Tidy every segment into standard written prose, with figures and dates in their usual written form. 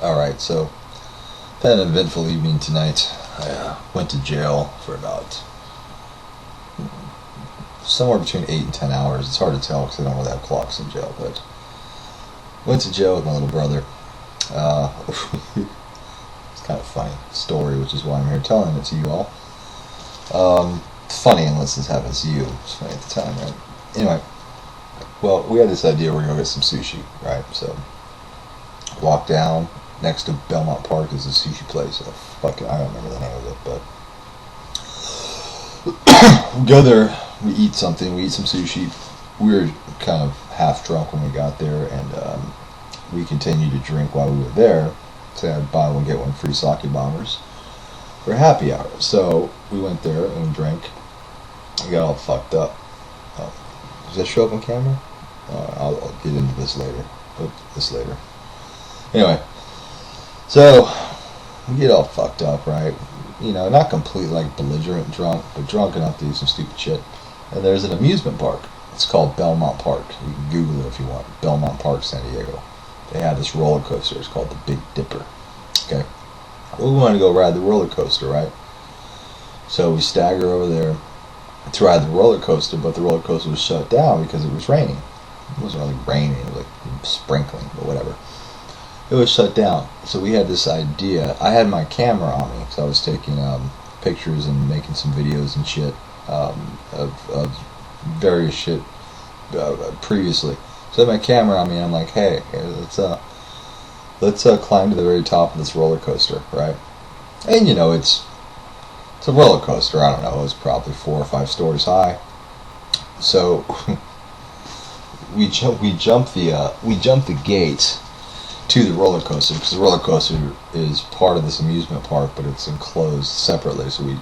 Alright, so had an eventful evening tonight. I went to jail for about somewhere between 8 and 10 hours. It's hard to tell because I don't really have clocks in jail, but went to jail with my little brother. It's kind of a funny story, which is why I'm here telling it to you all. It's funny unless this happens to you. It's funny at the time, right? Anyway, well, we had this idea we're going to go get some sushi, right? So, walk down. Next to Belmont Park is a sushi place. I don't remember the name of it, but we go there, we eat something, we eat some sushi. We were kind of half drunk when we got there, and we continued to drink while we were there. So I had buy one get one free sake bombers for happy hour. So we went there and we drank. We got all fucked up. Does that show up on camera? I'll get into this later. Anyway. So, we get all fucked up, right? You know, not completely like belligerent drunk, but drunk enough to do some stupid shit. And there's an amusement park. It's called Belmont Park. You can Google it if you want. Belmont Park, San Diego. They have this roller coaster. It's called the Big Dipper. Okay? Well, we wanted to go ride the roller coaster, right? So we stagger over there to ride the roller coaster, but the roller coaster was shut down because it was raining. It wasn't really raining, it was like sprinkling, but whatever. It was shut down. So we had this idea. I had my camera on me, so I was taking pictures and making some videos and shit of various shit previously. So I had my camera on me, and I'm like, hey, let's climb to the very top of this roller coaster, right? And you know, it's a roller coaster. I don't know. It was probably 4 or 5 stories high. So we jump the gate to the roller coaster, because the roller coaster is part of this amusement park, but it's enclosed separately. So we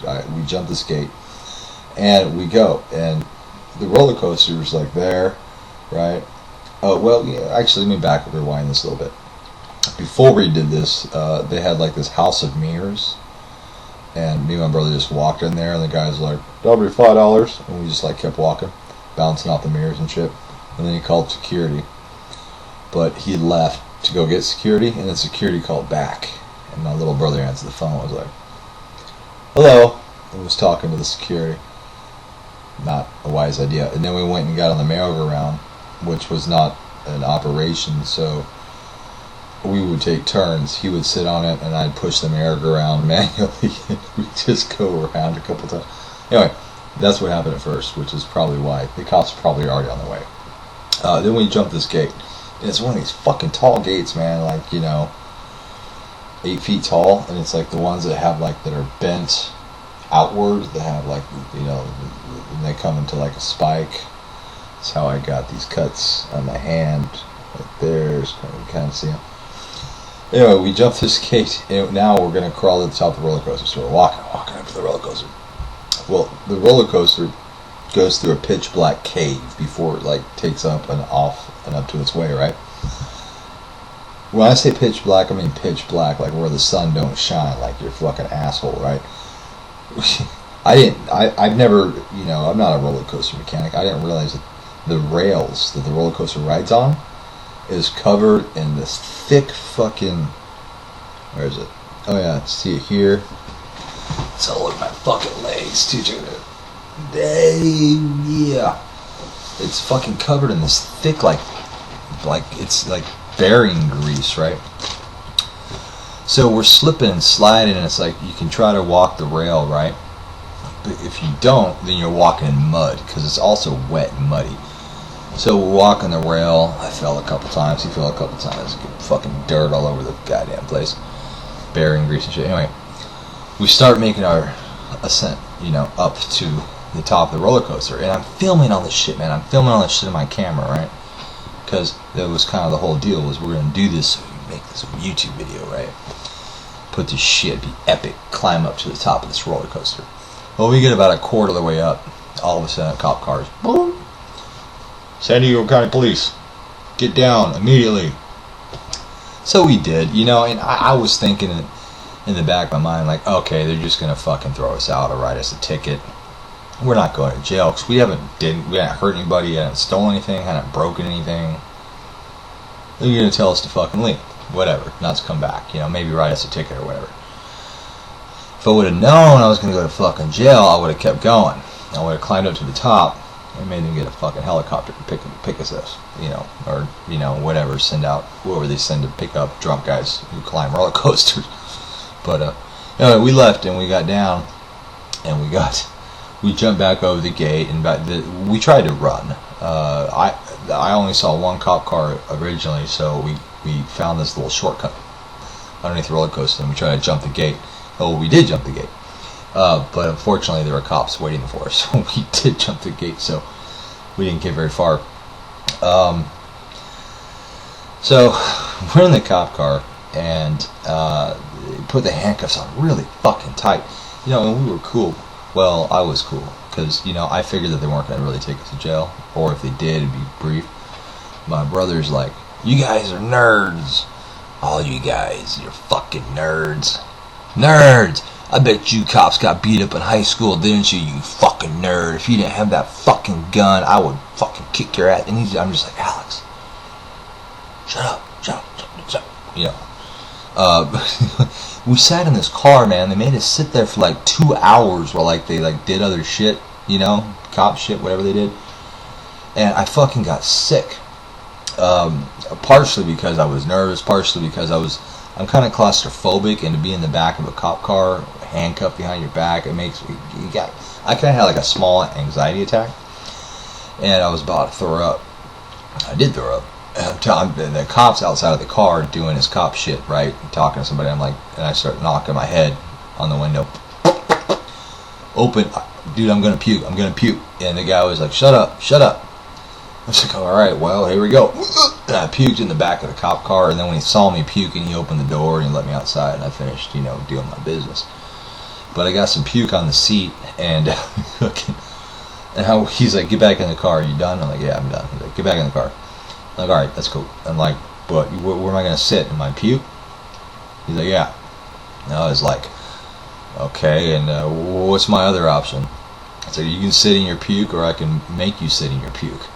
jump this gate and we go, and the roller coaster is like there, right? Oh well, yeah, actually, let me rewind this a little bit. Before we did this, they had like this house of mirrors, and me and my brother just walked in there, and the guy's like, "That'll be $5," and we just like kept walking, bouncing off the mirrors and shit. And then he called security, but he left to go get security, and then security called back, and my little brother answered the phone. I was like, hello, and was talking to the security. Not a wise idea. And then we went and got on the merry-go-round, which was not an operation, so we would take turns. He would sit on it and I'd push the merry-go-round manually. We'd just go around a couple times. Anyway, that's what happened at first, which is probably why the cops are probably already on the way. Then we jumped this gate. And it's one of these fucking tall gates, man, like, you know, 8 feet tall, and it's like the ones that have, like, that are bent outward, that have, like, you know, and they come into, like, a spike. That's how I got these cuts on my hand, right there, so you can kind of see them. Anyway, we jumped this gate, and now we're going to crawl to the top of the roller coaster, so we're walking up to the roller coaster. Well, the roller coaster goes through a pitch black cave before it like takes up and off and up to its way, right? When I say pitch black, I mean pitch black, like where the sun don't shine, like your fucking asshole, right? I've never, you know, I'm not a roller coaster mechanic. I didn't realize that the rails that the roller coaster rides on is covered in this thick fucking, where is it? Oh yeah, see it here. It's all over my fucking legs too. Yeah, it's fucking covered in this thick, like it's like bearing grease, right? So we're slipping and sliding, and it's like you can try to walk the rail, right? But if you don't, then you're walking in mud, because it's also wet and muddy. So we're walking the rail. I fell a couple times. He fell a couple times. Fucking dirt all over the goddamn place, bearing grease and shit. Anyway, we start making our ascent, you know, up to the top of the roller coaster, and I'm filming all this shit, man. I'm filming all this shit on my camera, right? Because that was kind of the whole deal, was we're gonna do this so we can make this YouTube video, right? Put this shit, be epic, climb up to the top of this roller coaster. Well, we get about a quarter of the way up, all of a sudden, cop cars, boom! San Diego County Police, get down immediately. So we did, you know, and I was thinking in the back of my mind, like, okay, they're just gonna fucking throw us out or write us a ticket. We're not going to jail because we haven't hurt anybody, hadn't stolen anything, hadn't broken anything. They're gonna tell us to fucking leave. whatever, not to come back, maybe write us a ticket or whatever. If I would have known I was going to go to fucking jail, I would have kept going. I would have climbed up to the top and made them get a fucking helicopter to pick us up, or, whatever, send out whoever they send to pick up drunk guys who climb roller coasters. But, anyway, we left and we got down and we jumped back over the gate and we tried to run. I only saw one cop car originally, so we found this little shortcut underneath the roller coaster and we tried to jump the gate. Oh, we did jump the gate. But unfortunately there were cops waiting for us, so we did jump the gate, so we didn't get very far. So we're in the cop car and put the handcuffs on really fucking tight. And we were cool. Well, I was cool because, I figured that they weren't going to really take us to jail, or if they did, it'd be brief. My brother's like, you guys are nerds. All you guys, you're fucking nerds. Nerds! I bet you cops got beat up in high school, didn't you, you fucking nerd? If you didn't have that fucking gun, I would fucking kick your ass. And I'm just like, Alex, shut up. We sat in this car, man. They made us sit there for like 2 hours while they did other shit, cop shit, whatever they did. And I fucking got sick. Partially because I was nervous, partially because I'm kind of claustrophobic, and to be in the back of a cop car, handcuffed behind your back, I kind of had like a small anxiety attack, and I was about to throw up. I did throw up. The cop's outside of the car doing his cop shit, right? Talking to somebody. And I start knocking my head on the window. Open, dude, I'm gonna puke. And the guy was like, shut up. I was like, alright, well, here we go. And I puked in the back of the cop car, and then when he saw me puking, he opened the door and he let me outside, and I finished, doing my business. But I got some puke on the seat, and he's like, get back in the car, are you done? I'm like, yeah, I'm done. He's like, get back in the car. I'm like, alright, that's cool. I'm like, but where am I going to sit? In my puke? He's like, yeah. And I was like, okay, and what's my other option? I said, you can sit in your puke, or I can make you sit in your puke.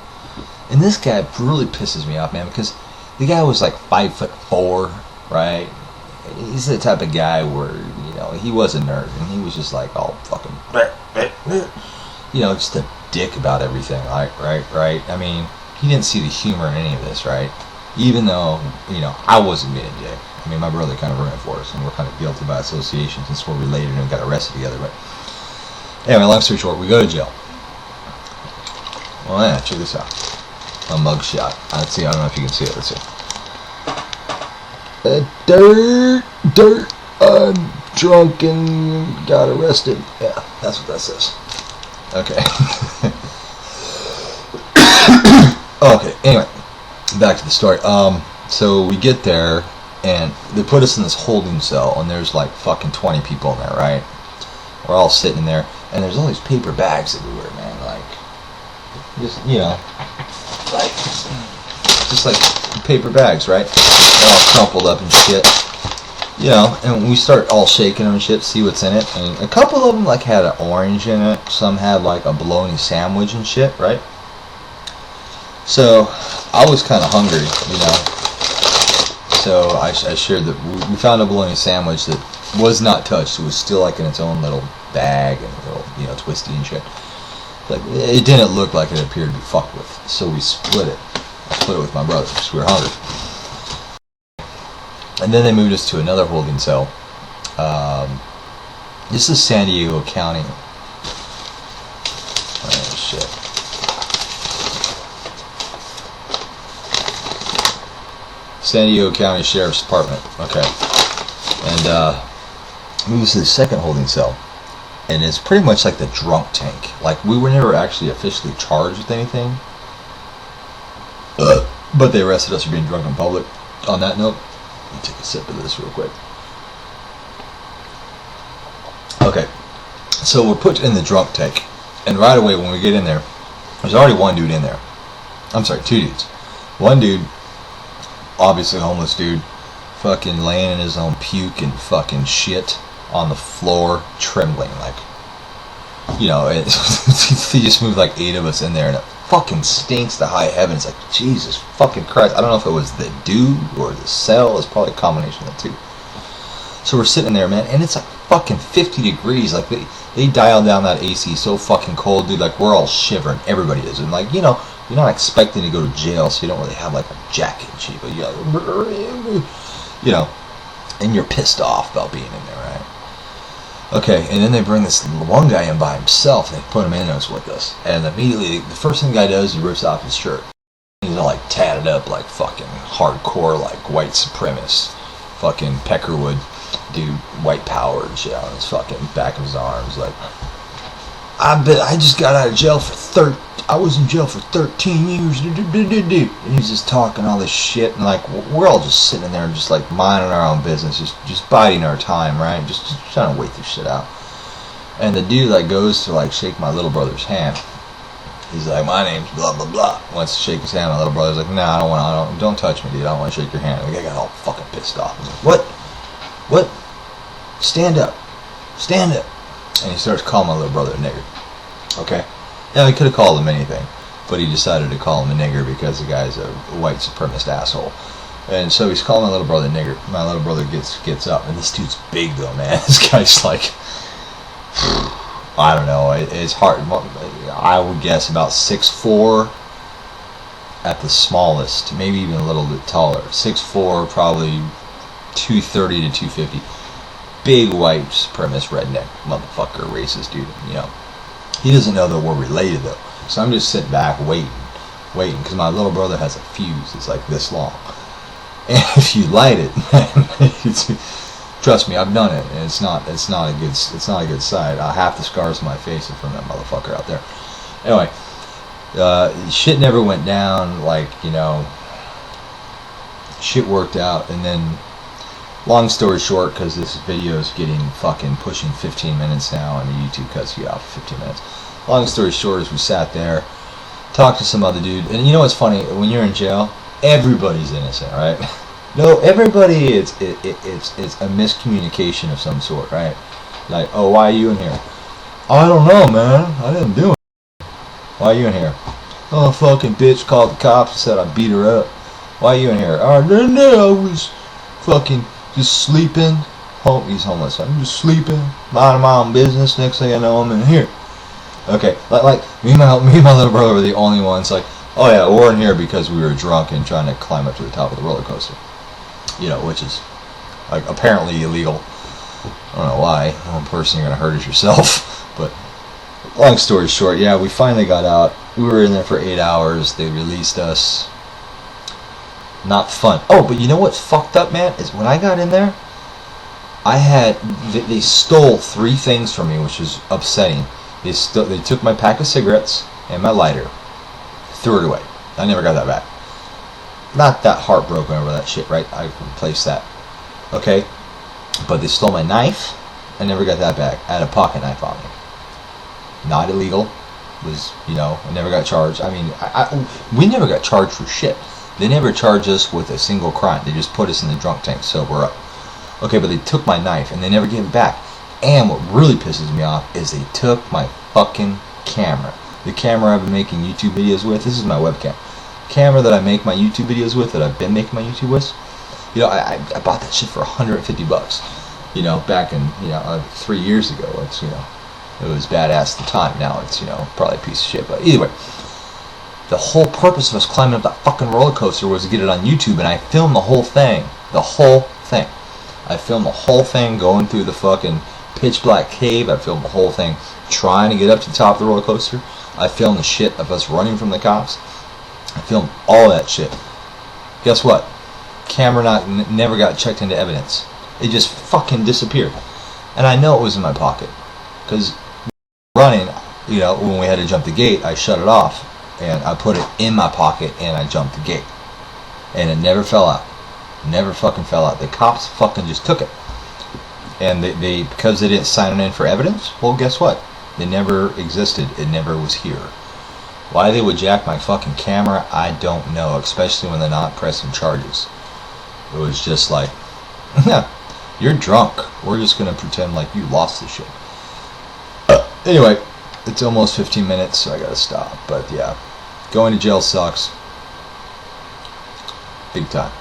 And this guy really pisses me off, man, because the guy was like 5'4", right? He's the type of guy where, he was a nerd, and he was just like all fucking, just a dick about everything, right? I mean, he didn't see the humor in any of this, right? Even though, I wasn't being a dick. I mean, my brother kind of ruined it for us, and we're kind of guilty by association since we're related and got arrested together, but anyway, long story short, we go to jail. Well, yeah, check this out. A mug shot. Let's see, I don't know if you can see it. Let's see. Dirt, I'm drunk and got arrested. Yeah, that's what that says. Okay. Okay, anyway, back to the story. So we get there, and they put us in this holding cell, and there's like fucking 20 people in there, right? We're all sitting in there, and there's all these paper bags everywhere, man. Just like paper bags, right? They're all crumpled up and shit. And we start all shaking them and shit, see what's in it. And a couple of them had an orange in it. Some had like a bologna sandwich and shit, right? So I was kind of hungry, So I shared that we found a bologna sandwich that was not touched. It was still like in its own little bag and little, twisty and shit. Like, it didn't look like it appeared to be fucked with, so we split it. I split it with my brother because we were hungry. And then they moved us to another holding cell. This is San Diego County. Oh shit. San Diego County Sheriff's Department. Okay. And moved us to the second holding cell. And it's pretty much like the drunk tank. Like, we were never actually officially charged with anything. But they arrested us for being drunk in public. On that note, let me take a sip of this real quick. Okay. So we're put in the drunk tank. And right away when we get in there, there's already one dude in there. I'm sorry, two dudes. One dude, obviously homeless dude, fucking laying in his own puke and fucking shit on the floor, trembling, like, you know, they just moved like 8 of us in there, and it fucking stinks to high heaven. It's like, Jesus fucking Christ. I don't know if it was the dude or the cell. It's probably a combination of the two. So we're sitting there, man, and it's like fucking 50 degrees. Like, they dialed down that AC so fucking cold, dude. Like, we're all shivering. Everybody is. And, like, you know, you're not expecting to go to jail, so you don't really have, like, a jacket and shit. But, you know, and you're pissed off about being in there, right? Okay, and then they bring this one guy in by himself, and they put him in there with us. And immediately, the first thing the guy does, he rips off his shirt. He's all, like, tatted up, like, fucking hardcore, like, white supremacist. Fucking Peckerwood dude, white power and shit on his fucking back of his arms. Like, I just got out of jail for I was in jail for 13 years. And he's just talking all this shit, and like, we're all just sitting there just like minding our own business, just biding our time, right? Just trying to wait this shit out. And the dude like goes to like shake my little brother's hand. He's like, my name's blah blah blah. Wants to shake his hand. My little brother's like, nah, I don't want. Don't touch me, dude. I don't want to shake your hand. And the guy got all fucking pissed off. He's like, what? Stand up. And he starts calling my little brother a nigger. Okay? Now, he could have called him anything, but he decided to call him a nigger because the guy's a white supremacist asshole. And so he's calling my little brother a nigger. My little brother gets up, and this dude's big though, man. This guy's like, I don't know, it's hard. I would guess about 6'4" at the smallest, maybe even a little bit taller. 6'4", probably 230 to 250. Big white supremacist redneck motherfucker, racist dude, you know. He doesn't know that we're related though. So I'm just sitting back waiting, because my little brother has a fuse. It's like this long. And if you light it, trust me, I've done it, and it's not a good sight. Half the scars on my face are from that motherfucker out there. Anyway, shit never went down, like, you know, shit worked out, and then, long story short, because this video is getting fucking pushing 15 minutes now, and the YouTube cuts you off for 15 minutes. Long story short is we sat there, talked to some other dude, and you know what's funny? When you're in jail, everybody's innocent, right? No, everybody, it's a miscommunication of some sort, right? Like, oh, why are you in here? I don't know, man. I didn't do it. Why are you in here? Oh, fucking bitch called the cops and said I beat her up. Why are you in here? Oh, no, I was fucking just sleeping. He's homeless. I'm just sleeping, minding my own business. Next thing I know, I'm in here. Okay, like me and my little brother were the only ones. Like, oh yeah, we're in here because we were drunk and trying to climb up to the top of the roller coaster. You know, which is like apparently illegal. I don't know why. One person you're gonna hurt is yourself. But long story short, yeah, we finally got out. We were in there for 8 hours. They released us. Not fun. Oh, but you know what's fucked up, man? Is when I got in there, they stole 3 things from me, which was upsetting. They took my pack of cigarettes and my lighter, threw it away. I never got that back. Not that heartbroken over that shit, right? I replaced that. Okay? But they stole my knife. I never got that back. I had a pocket knife on me. Not illegal. Was, you know, I never got charged. I mean, we never got charged for shit. They never charged us with a single crime. They just put us in the drunk tank, sober up. Okay, but they took my knife and they never gave it back. And what really pisses me off is they took my fucking camera. The camera I've been making YouTube videos with. This is my webcam. Camera that I make my YouTube videos with, that I've been making my YouTube with. You know, I bought that shit for $150. You know, back in, you know, 3 years ago. It's, you know, it was badass at the time. Now it's, you know, probably a piece of shit. But either way, the whole purpose of us climbing up that fucking roller coaster was to get it on YouTube, and I filmed the whole thing. The whole thing. I filmed the whole thing going through the fucking pitch black cave. I filmed the whole thing trying to get up to the top of the roller coaster. I filmed the shit of us running from the cops. I filmed all that shit. Guess what? Camera never got checked into evidence. It just fucking disappeared. And I know it was in my pocket. Because running, you know, when we had to jump the gate, I shut it off. And I put it in my pocket and I jumped the gate. And it never fell out. Never fucking fell out. The cops fucking just took it. And they because they didn't sign it in for evidence, well, guess what? It never existed. It never was here. Why they would jack my fucking camera, I don't know. Especially when they're not pressing charges. It was just like, yeah, you're drunk. We're just going to pretend like you lost the shit. Anyway, It's almost 15 minutes, so I gotta stop. But yeah, going to jail sucks. Big time.